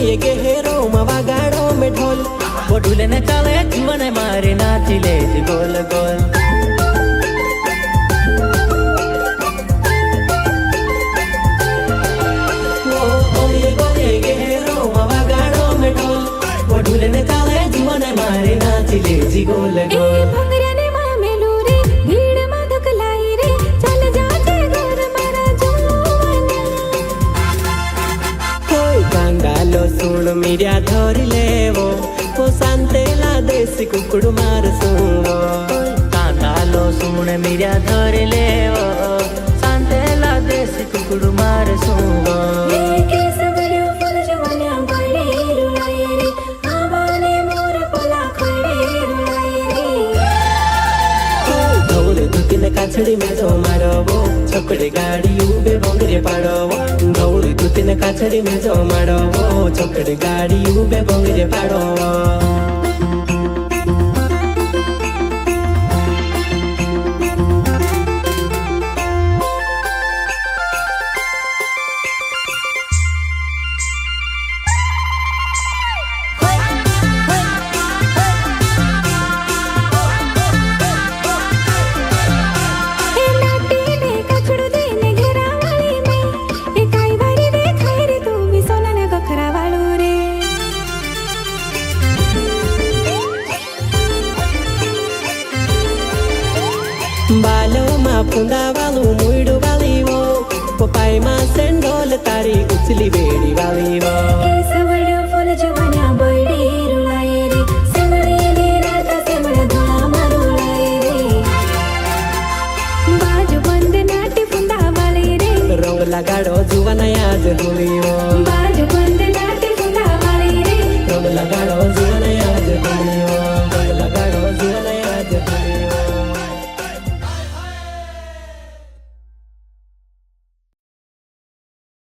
ये गेहेरो मवा गाड़ो में ढोल वो ढूले ने चाले जीवन मारे नाचिले गोल गोल ये गेहेरो मवा गाड़ो में ढोल वो ढूले ने चाले जीवन मारे नाचिले गोल गोल सुन मीडिया धरी लेवो वो सांतेला देसी कुकुड़ू मार सुनो कांगालो सुन मीडिया धरी लेवो सांतेला देसी कुकुड़ू मार सुनो काछड़ी में जो मारो वो छोकड़ी गाड़ी उबे बंगरे पाड़ो दौड़ी तू तीन काछड़ी में जो मारो वो छोकड़ी गाड़ी उबे बंगरे पाड़ो बालों मा फुंदा वालू मुइडू वाली वो पपाई मा सेंडोल तारी उचली बेड़ी वाली वो सवड़ो फूल जुवाना बड़ी रुलाई रे सेमड़े ने रात सेमड़ा धुला मारुलाई रे बाजू बंद नाटी फुंदा वाली रे रंग लगाड़ो जुवाना आज हुई वो